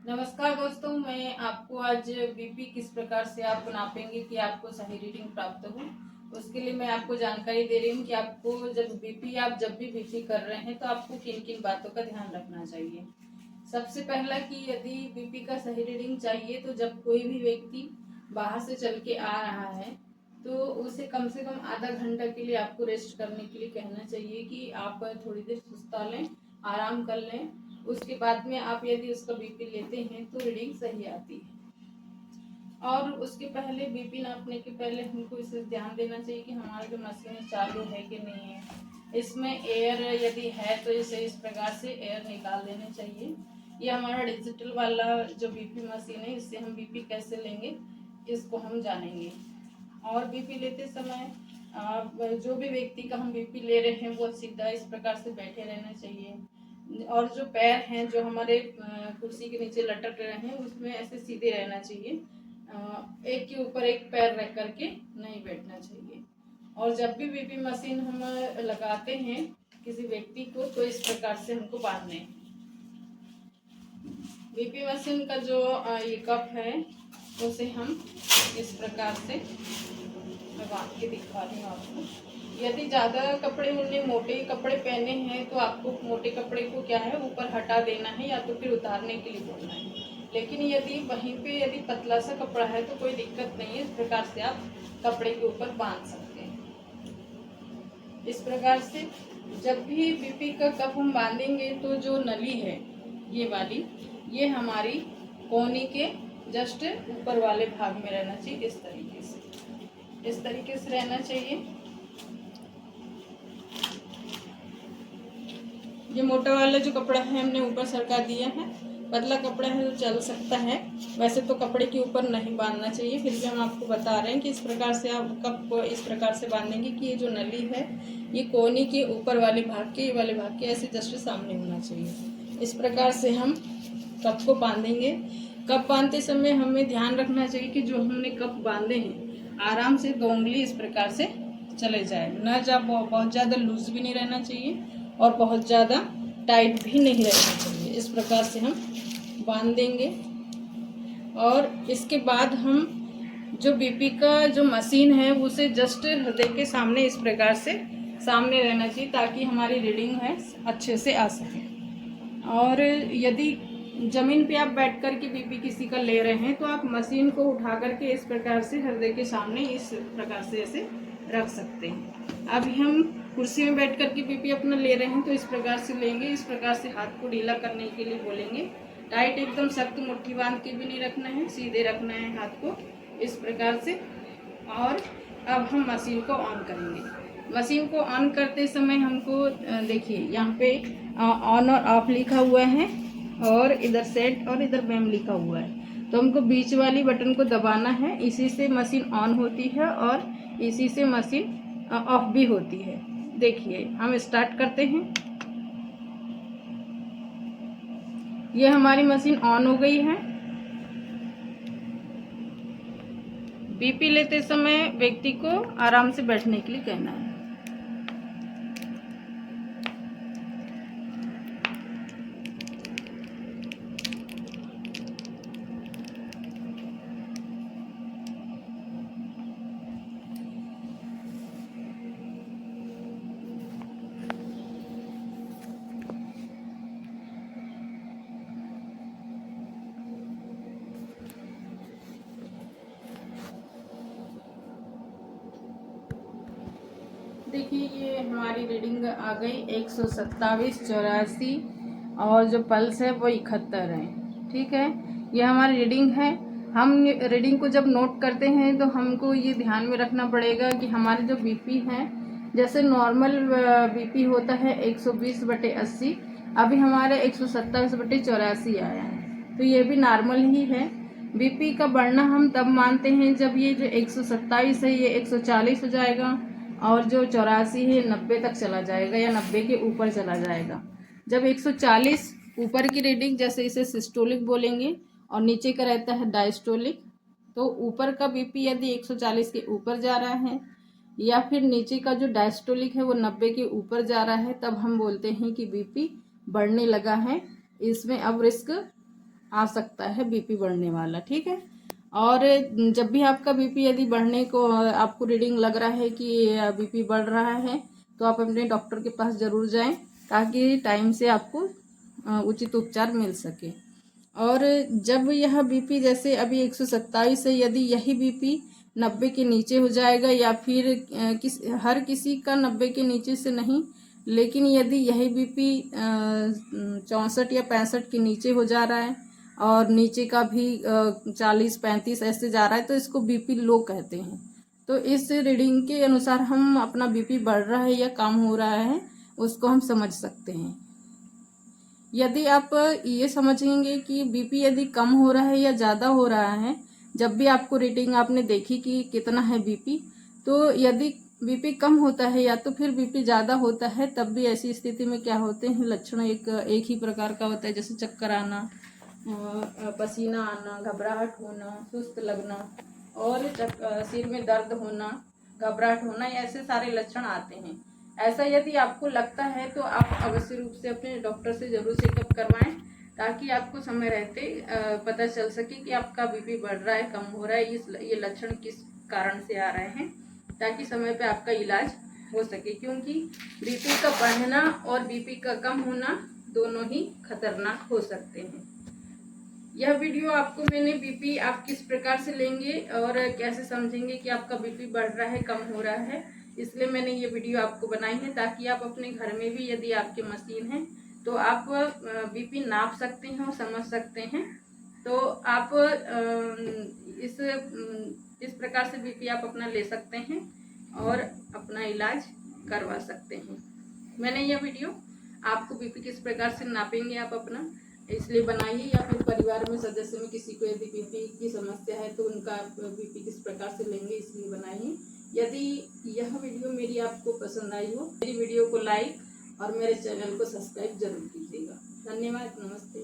नमस्कार दोस्तों, मैं आपको आज बीपी किस प्रकार से आप नापेंगे कि आपको सही रीडिंग प्राप्त हो, उसके लिए मैं आपको जानकारी दे रही हूँ कि आपको जब भी बीपी कर रहे हैं तो आपको किन किन बातों का ध्यान रखना चाहिए। सबसे पहला कि यदि बीपी का सही रीडिंग चाहिए तो जब कोई भी व्यक्ति बाहर से चल के आ रहा है तो उसे कम से कम आधा घंटा के लिए आपको रेस्ट करने के लिए कहना चाहिए कि आप थोड़ी देर सुस्ता लें, आराम कर लें। उसके बाद में आप यदि उसका बीपी लेते हैं तो रीडिंग सही आती है। और उसके पहले बीपी नापने के पहले हमको इसे ध्यान देना चाहिए कि हमारा जो मशीन चालू है कि नहीं है, इसमें एयर यदि है तो इसे इस प्रकार से एयर निकाल देने चाहिए। ये हमारा डिजिटल वाला जो बीपी मशीन है, इससे हम बीपी कैसे लेंगे इसको हम जानेंगे। और बीपी लेते समय जो भी व्यक्ति का हम बीपी ले रहे हैं वो सीधा इस प्रकार से बैठे रहना चाहिए। और जो पैर हैं जो हमारे कुर्सी के नीचे लटक रहे हैं उसमें ऐसे सीधे रहना चाहिए। एक के ऊपर एक पैर रख करके नहीं बैठना चाहिए। और जब भी बीपी मशीन हम लगाते हैं किसी व्यक्ति को तो इस प्रकार से हमको बांधना है। बीपी मशीन का जो ये कप है उसे हम इस प्रकार से मैं बांध के दिखा रही हूँ आपको। यदि ज़्यादा कपड़े उन्हें मोटे कपड़े पहने हैं तो आपको मोटे कपड़े को क्या है ऊपर हटा देना है या तो फिर उतारने के लिए बोलना है। लेकिन यदि पतला सा कपड़ा है तो कोई दिक्कत नहीं है, इस प्रकार से आप कपड़े के ऊपर बांध सकते हैं। इस प्रकार से जब भी बीपी का कप हम बांधेंगे तो जो नली है ये वाली, ये हमारी कोहनी के जस्ट ऊपर वाले भाग में रहना चाहिए। इस तरीके से रहना चाहिए। ये मोटा वाला जो कपड़ा है हमने ऊपर सरका दिया है, पतला कपड़ा है तो चल सकता है, वैसे तो कपड़े के ऊपर नहीं बांधना चाहिए। फिर भी हम आपको बता रहे हैं कि इस प्रकार से आप कप को इस प्रकार से बांधेंगे कि ये जो नली है ये कोहनी के ऊपर वाले भाग के, ये वाले भाग के ऐसे जस्ट सामने होना चाहिए। इस प्रकार से हम कप को बांधेंगे। कप बांधते समय हमें ध्यान रखना चाहिए कि जो हमने कप बांधे हैं आराम से 2 उंगली इस प्रकार से चले जाए, न जब बहुत ज़्यादा लूज भी नहीं रहना चाहिए और बहुत ज़्यादा टाइट भी नहीं रहना चाहिए। इस प्रकार से हम बांध देंगे। और इसके बाद हम जो बीपी का जो मशीन है उसे जस्ट हृदय के सामने इस प्रकार से सामने रहना चाहिए ताकि हमारी रीडिंग है अच्छे से आ सके। और यदि ज़मीन पे आप बैठ कर के बीपी किसी का ले रहे हैं तो आप मशीन को उठा करके इस प्रकार से हृदय के सामने इस प्रकार से ऐसे रख सकते हैं। अभी हम कुर्सी में बैठ कर के बीपी अपना ले रहे हैं तो इस प्रकार से लेंगे। इस प्रकार से हाथ को ढीला करने के लिए बोलेंगे। टाइट एकदम सख्त मुट्ठी बांध के भी नहीं रखना है, सीधे रखना है हाथ को इस प्रकार से। और अब हम मशीन को ऑन करेंगे। मशीन को ऑन करते समय हमको देखिए यहाँ पे ऑन और ऑफ लिखा हुआ है और इधर सेट और इधर मैम लिखा हुआ है, तो हमको बीच वाली बटन को दबाना है। इसी से मशीन ऑन होती है और इसी से मशीन ऑफ भी होती है। देखिए हम स्टार्ट करते हैं। ये हमारी मशीन ऑन हो गई है। बीपी लेते समय व्यक्ति को आराम से बैठने के लिए कहना है। देखिए ये हमारी रीडिंग आ गई 127, 84 और जो पल्स है वो 71 है। ठीक है, ये हमारी रीडिंग है। हम रीडिंग को जब नोट करते हैं तो हमको ये ध्यान में रखना पड़ेगा कि हमारे जो बीपी है, जैसे नॉर्मल बीपी होता है 120/80, अभी हमारे 127/84 आया है, तो ये भी नॉर्मल ही है। बीपी का बढ़ना हम तब मानते हैं जब ये जो 127 है ये 140 हो जाएगा और जो 84 है 90 तक चला जाएगा या 90 के ऊपर चला जाएगा। जब 140 ऊपर की रीडिंग, जैसे इसे सिस्टोलिक बोलेंगे, और नीचे का रहता है डायस्टोलिक, तो ऊपर का बीपी यदि 140 के ऊपर जा रहा है या फिर नीचे का जो डायस्टोलिक है वो 90 के ऊपर जा रहा है, तब हम बोलते हैं कि बीपी बढ़ने लगा है, इसमें अब रिस्क आ सकता है बीपी बढ़ने वाला, ठीक है। और जब भी आपका बीपी यदि बढ़ने को आपको रीडिंग लग रहा है कि बीपी बढ़ रहा है, तो आप अपने डॉक्टर के पास ज़रूर जाएं ताकि टाइम से आपको उचित उपचार मिल सके। और जब यह बीपी जैसे अभी 127 है, यदि यही बीपी 90 के नीचे हो जाएगा या फिर हर किसी का 90 के नीचे से नहीं, लेकिन यदि यही बीपी 64 या 65 के नीचे हो जा रहा है और नीचे का भी 40-35 ऐसे जा रहा है, तो इसको बीपी लो कहते हैं। तो इस रीडिंग के अनुसार हम अपना बीपी बढ़ रहा है या कम हो रहा है उसको हम समझ सकते हैं। यदि आप ये समझेंगे कि बीपी यदि कम हो रहा है या ज़्यादा हो रहा है, जब भी आपको रीडिंग आपने देखी कि कितना है बीपी, तो यदि बीपी कम होता है या तो फिर बीपी ज़्यादा होता है, तब भी ऐसी स्थिति में क्या होते हैं लक्षण एक ही प्रकार का होता है, जैसे चक्कर आना, पसीना आना, घबराहट होना, सुस्त लगना और सिर में दर्द होना, घबराहट होना, ऐसे सारे लक्षण आते हैं। ऐसा यदि आपको लगता है तो आप अवश्य रूप से अपने डॉक्टर से जरूर चेकअप करवाएं ताकि आपको समय रहते पता चल सके कि आपका बीपी बढ़ रहा है, कम हो रहा है, ये लक्षण किस कारण से आ रहे हैं, ताकि समय पे आपका इलाज हो सके। क्योंकि बीपी का बढ़ना और बीपी का कम होना दोनों ही खतरनाक हो सकते हैं। यह वीडियो आपको मैंने बीपी आप किस प्रकार से लेंगे और कैसे समझेंगे कि आपका बीपी बढ़ रहा है, कम हो रहा है, इसलिए मैंने ये वीडियो आपको बनाई है ताकि आप अपने घर में भी यदि आपके मशीन है तो आप बीपी नाप सकते हैं और समझ सकते हैं। तो आप इस प्रकार से बीपी आप अपना ले सकते हैं और अपना इलाज करवा सकते हैं। मैंने यह वीडियो आपको बीपी किस प्रकार से नापेंगे आप अपना इसलिए बनाई है, या फिर परिवार में सदस्य में किसी को यदि बीपी की समस्या है तो उनका बीपी किस प्रकार से लेंगे इसलिए बनाई है। यदि यह वीडियो मेरी आपको पसंद आई हो, मेरी वीडियो को लाइक और मेरे चैनल को सब्सक्राइब जरूर कीजिएगा। धन्यवाद, नमस्ते।